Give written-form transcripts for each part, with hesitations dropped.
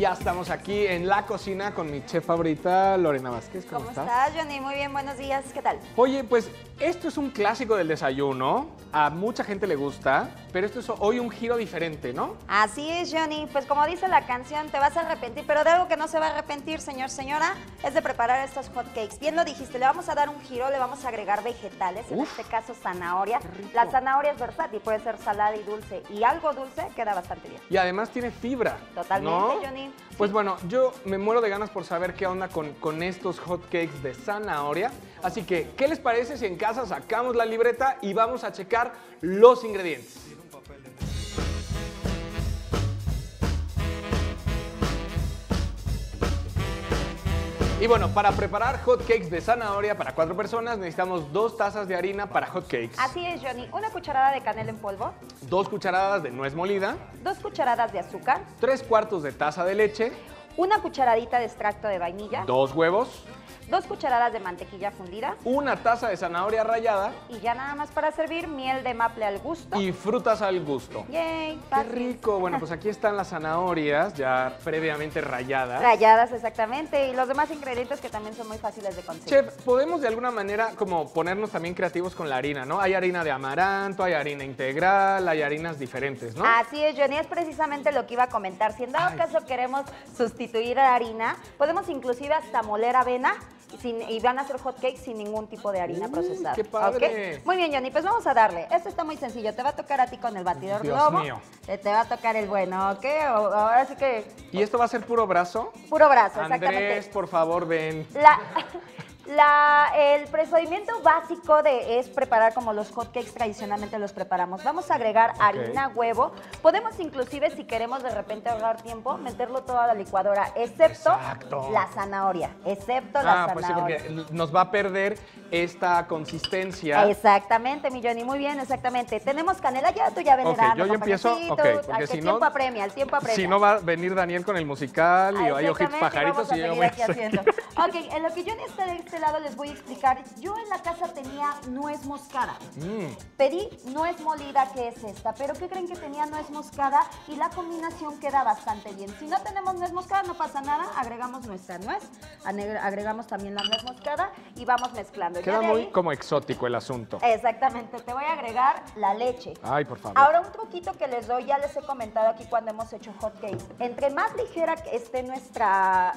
ya estamos aquí en la cocina con mi chef favorita, Lorena Vázquez. ¿Cómo estás, Johnny? Muy bien, buenos días. ¿Qué tal? Oye, pues esto es un clásico del desayuno. A mucha gente le gusta, pero esto es hoy un giro diferente, ¿no? Así es, Johnny. Pues como dice la canción, te vas a arrepentir, pero de algo que no se va a arrepentir, señor, señora, es de preparar estos hot cakes. Bien lo dijiste, le vamos a dar un giro, le vamos a agregar vegetales, en este caso zanahoria. La zanahoria es versátil, puede ser salada y dulce, y algo dulce queda bastante bien. Y además tiene fibra. Totalmente, ¿no? Johnny. Pues bueno, yo me muero de ganas por saber qué onda con estos hot cakes de zanahoria. Así que, ¿qué les parece si en casa sacamos la libreta y vamos a checar los ingredientes? Y bueno, para preparar hot cakes de zanahoria para 4 personas necesitamos 2 tazas de harina para hot cakes. Así es, Johnny. 1 cucharada de canela en polvo. 2 cucharadas de nuez molida. 2 cucharadas de azúcar. 3/4 de taza de leche. 1 cucharadita de extracto de vainilla. 2 huevos. 2 cucharadas de mantequilla fundida. 1 taza de zanahoria rallada. Y ya nada más para servir, miel de maple al gusto. Y frutas al gusto. ¡Yay! ¡Qué Fácil. rico! Bueno, pues aquí están las zanahorias ya previamente ralladas. Ralladas, exactamente. Y los demás ingredientes que también son muy fáciles de conseguir. Chef, podemos de alguna manera como ponernos también creativos con la harina, ¿no? Hay harina de amaranto, hay harina integral, hay harinas diferentes, ¿no? Así es, Johnny, es precisamente lo que iba a comentar. Si en dado caso queremos sustituir a la harina, podemos inclusive hasta moler avena y van a hacer hot cakes sin ningún tipo de harina procesada. ¡Qué padre! ¿Ok? Muy bien, Johnny, pues vamos a darle. Esto está muy sencillo. Te va a tocar a ti con el batidor Dios Globo. mío. Te va a tocar el bueno, ¿ok? Ahora sí que ¿Y esto va a ser puro brazo? puro brazo, Andrés, exactamente. por favor, ven. El procedimiento básico es preparar como los hot cakes tradicionalmente los preparamos. Vamos a agregar harina, huevo. Podemos inclusive, si queremos de repente ahorrar tiempo, meterlo todo a la licuadora, excepto Exacto. la zanahoria. Excepto la Pues sí, zanahoria. porque nos va a perder esta consistencia. Exactamente, mi Johnny, muy bien, exactamente. Tenemos canela, ya tú ya ves. Ok, yo ya empiezo, porque si el no, tiempo apremia, el tiempo apremia. Si no va a venir Daniel con el musical y hay ojitos Exactamente, pajaritos vamos a y yo seguir voy a aquí hacer- haciendo. Ok, en lo que Johnny está de este lado les voy a explicar. Yo en la casa tenía nuez moscada. Pedí nuez molida, que es esta, pero ¿qué creen que tenía nuez moscada? Y la combinación queda bastante bien. Si no tenemos nuez moscada, no pasa nada, agregamos nuestra nuez, agregamos también la nuez moscada y vamos mezclando. Ya Queda de muy ahí- como exótico el asunto. Exactamente, te voy a agregar la leche. Ay, por favor. Ahora un truquito que les doy, ya les he comentado aquí cuando hemos hecho hot cakes. Entre más ligera que esté nuestra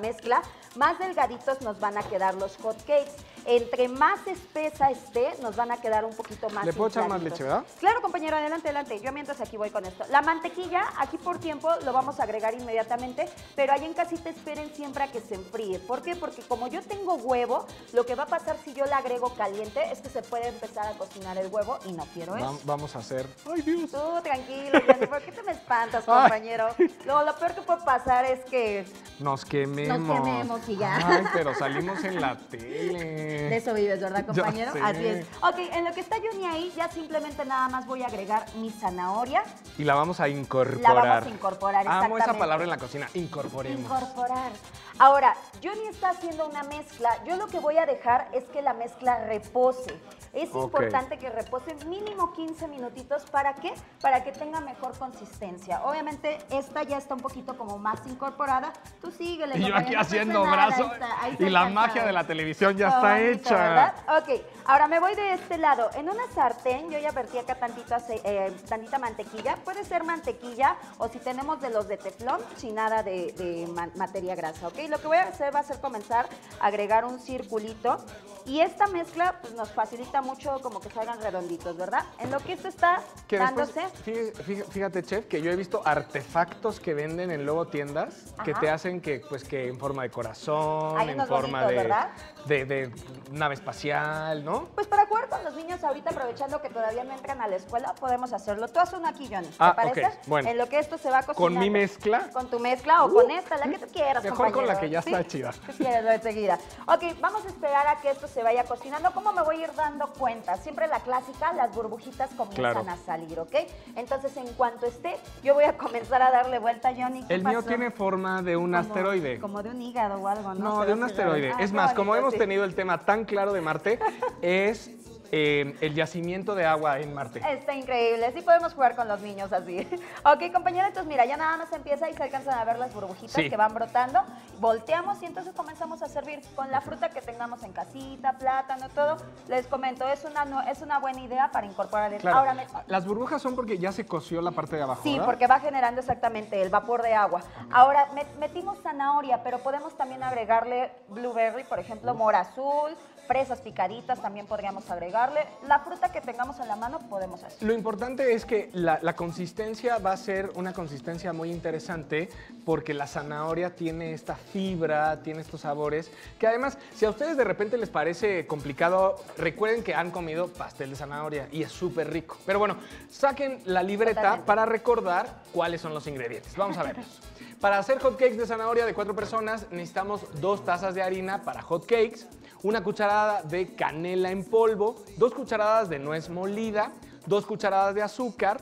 mezcla, más delgaditos nos van a quedar los hot cakes. Entre más espesa esté, nos van a quedar un poquito más ¿Le puedo echar más infladitos. leche, verdad? Claro, compañero, adelante, adelante. Yo mientras aquí voy con esto. La mantequilla, aquí por tiempo, lo vamos a agregar inmediatamente, pero ahí en casita esperen siempre a que se enfríe. ¿Por qué? Porque como yo tengo huevo, lo que va a pasar si yo la agrego caliente es que se puede empezar a cocinar el huevo y no quiero eso. Vamos a hacer... ¡Ay, Dios! Tú, tranquilo, Johnny, ¿por qué te me espantas, compañero? Lo peor que puede pasar es que Nos quememos. Nos quememos y ya. Ay, pero salimos en la tele. de eso vives, ¿verdad, compañero? sé. Así es. Ok, en lo que está Johnny ahí, ya simplemente nada más voy a agregar mi zanahoria. Y la vamos a incorporar. La vamos a incorporar, Amo esa exactamente. palabra en la cocina, incorporemos. Incorporar. Ahora, Johnny está haciendo una mezcla. Yo lo que voy a dejar es que la mezcla repose. Es Ok. importante que repose mínimo 15 minutitos. ¿Para qué? Para que tenga mejor consistencia. Obviamente, esta ya está un poquito como más incorporada. Tú síguele. Y yo compañero, aquí no pasa haciendo nada, brazo ahí y está la alcanzado. magia de la televisión ya Qué está bonito, hecha. ¿verdad? Ok, ahora me voy de este lado. En una sartén, yo ya vertí acá tantita mantequilla. Puede ser mantequilla o si tenemos de los de teflón, sin nada de materia grasa, ¿ok? Lo que voy a hacer va a ser comenzar a agregar un circulito y esta mezcla pues, nos facilita mucho como que salgan redonditos, ¿verdad? En lo que esto está Que después, dándose... fíjate, chef, que yo he visto artefactos que venden en luego tiendas que Ajá. te hacen que en forma de corazón, Hay en unos forma bonitos, ¿verdad? de nave espacial, ¿no? Pues para jugar con los niños ahorita, aprovechando que todavía no entran a la escuela, podemos hacerlo. Tú haz uno aquí, Johnny, ¿te Ah, parece? ok, bueno. En lo que esto se va cocinando. ¿Con mi mezcla? Con tu mezcla o con esta, la que tú quieras, Mejor con la compañero. que ya está ¿Sí? chida. Tú quieres, enseguida. Ok, vamos a esperar a que esto se vaya cocinando. ¿Cómo me voy a ir dando cuenta? Siempre la clásica, las burbujitas comienzan a salir, ¿ok? Entonces, en cuanto esté, yo voy a comenzar a darle vuelta, Johnny. ¿Qué El mío pasó? tiene forma de un asteroide. Como de un hígado o algo, ¿no? No, Se de ve un así raro. asteroide. Ah, Es qué más, como bonito, hemos sí. tenido el tema tan claro de Marte, es el yacimiento de agua en Marte. Está increíble, sí podemos jugar con los niños así. Ok, compañeros, entonces mira, ya nada más empieza y se alcanzan a ver las burbujitas que van brotando. Volteamos y entonces comenzamos a servir con la fruta que tengamos en casita, plátano, todo. Les comento, es una buena idea para incorporar el... Claro. Ahora, las burbujas son porque ya se coció la parte de abajo, sí, ¿verdad? porque va generando exactamente el vapor de agua. Ahora, metimos zanahoria, pero podemos también agregarle blueberry, por ejemplo, mora azul, fresas picaditas también podríamos agregarle. La fruta que tengamos en la mano podemos hacer. Lo importante es que la consistencia va a ser una consistencia muy interesante porque la zanahoria tiene esta fibra, tiene estos sabores, que además, si a ustedes de repente les parece complicado, recuerden que han comido pastel de zanahoria y es súper rico. Pero bueno, saquen la libreta Totalmente. para recordar cuáles son los ingredientes. Vamos a verlos. Para hacer hot cakes de zanahoria de 4 personas necesitamos 2 tazas de harina para hot cakes, una cucharada de canela en polvo, 2 cucharadas de nuez molida, 2 cucharadas de azúcar,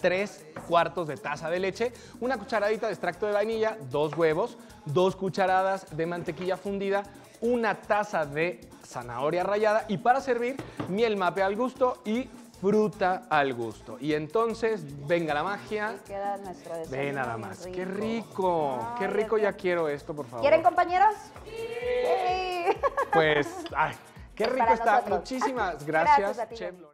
3 cuartos de taza de leche, una cucharadita de extracto de vainilla, 2 huevos, 2 cucharadas de mantequilla fundida, una taza de zanahoria rallada y para servir miel mape al gusto y fruta al gusto. Y entonces, venga la magia. Y queda nuestro desayuno. Ve nada bien más. Qué rico. Ay, Qué rico, Dios ya mío. quiero esto, por favor. ¿Quieren, compañeros? Sí. Pues, ay, qué Es rico para está. nosotros. Muchísimas gracias, Gracias a ti, Chef Dani. Lorena.